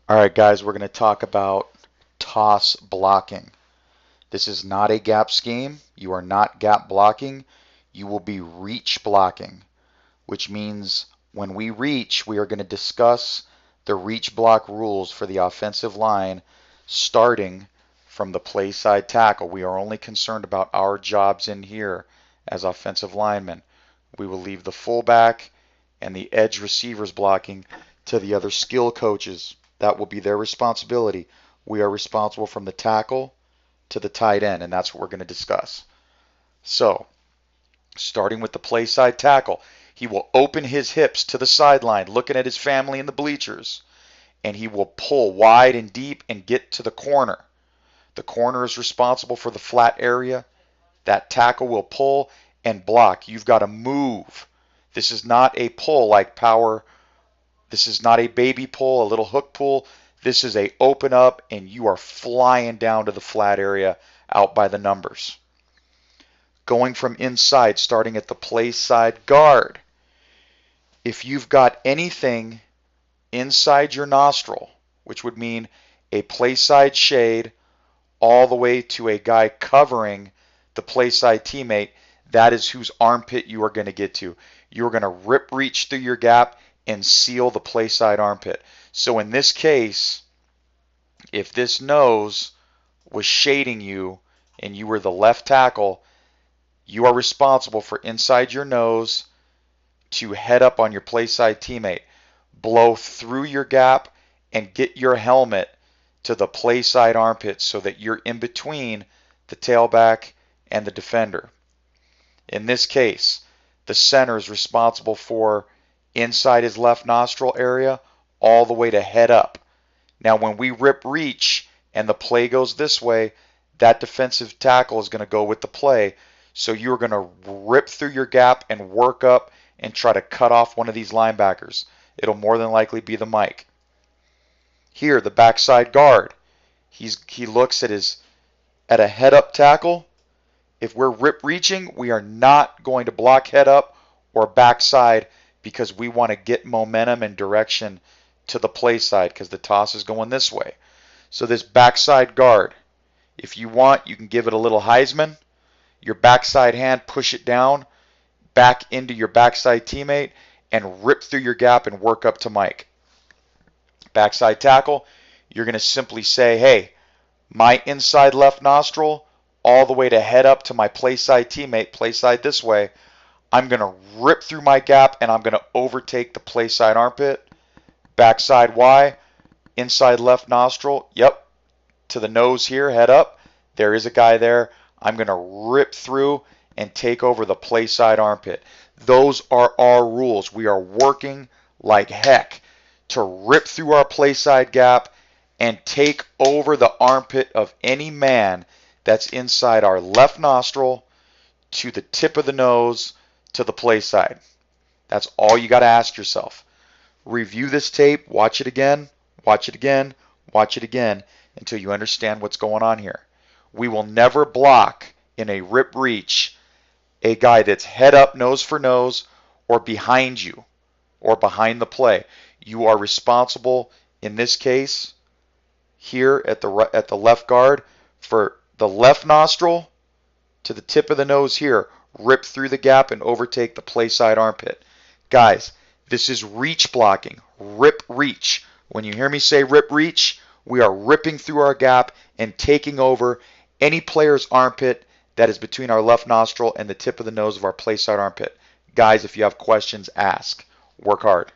All right, guys, we're going to talk about toss blocking. This is not a gap scheme. You are not gap blocking. You will be reach blocking, which means when we reach, we are going to discuss the reach block rules for the offensive line starting from the play side tackle. We are only concerned about our jobs in here as offensive linemen. We will leave the fullback and the edge receivers blocking to the other skill coaches. That will be their responsibility. We are responsible from the tackle to the tight end, and that's what we're going to discuss. So, starting with the play side tackle, he will open his hips to the sideline, looking at his family in the bleachers, and he will pull wide and deep and get to the corner. The corner is responsible for the flat area. That tackle will pull and block. You've got to move. This is not a pull like power. This is not a baby pull, a little hook pull. This is a open up and you are flying down to the flat area out by the numbers. Going from inside, starting at the play side guard. If you've got anything inside your nostril, which would mean a play side shade all the way to a guy covering the play side teammate, that is whose armpit you are going to get to. You're going to rip reach through your gap and seal the play side armpit. So in this case, if this nose was shading you and you were the left tackle, you are responsible for inside your nose to head up on your play side teammate, blow through your gap and get your helmet to the play side armpit so that you're in between the tailback and the defender. In this case, the center is responsible for inside his left nostril area all the way to head up. Now when we rip reach and the play goes this way, that defensive tackle is going to go with the play. So you're going to rip through your gap and work up and try to cut off one of these linebackers. It'll more than likely be the Mike. Here, the backside guard. He looks at a head up tackle. If we're rip reaching, we are not going to block head up or backside because we want to get momentum and direction to the play side because the toss is going this way. So this backside guard, if you want, you can give it a little Heisman. Your backside hand, push it down, back into your backside teammate, and rip through your gap and work up to Mike. Backside tackle, you're going to simply say, hey, my inside left nostril all the way to head up to my play side teammate, play side this way. I'm going to rip through my gap and I'm going to overtake the play side armpit. Backside Y, inside left nostril, yep, to the nose here, head up. There is a guy there. I'm going to rip through and take over the play side armpit. Those are our rules. We are working like heck to rip through our play side gap and take over the armpit of any man that's inside our left nostril to the tip of the nose to the play side. That's all you got to ask yourself. Review this tape, watch it again, watch it again, watch it again until you understand what's going on here. We will never block in a rip reach a guy that's head up, nose for nose, or behind you, or behind the play. You are responsible, in this case, here at the left guard, for the left nostril to the tip of the nose here, rip through the gap and overtake the play side armpit. Guys, this is reach blocking, rip reach. When you hear me say rip reach, we are ripping through our gap and taking over any player's armpit that is between our left nostril and the tip of the nose of our play side armpit. Guys, if you have questions, ask. Work hard.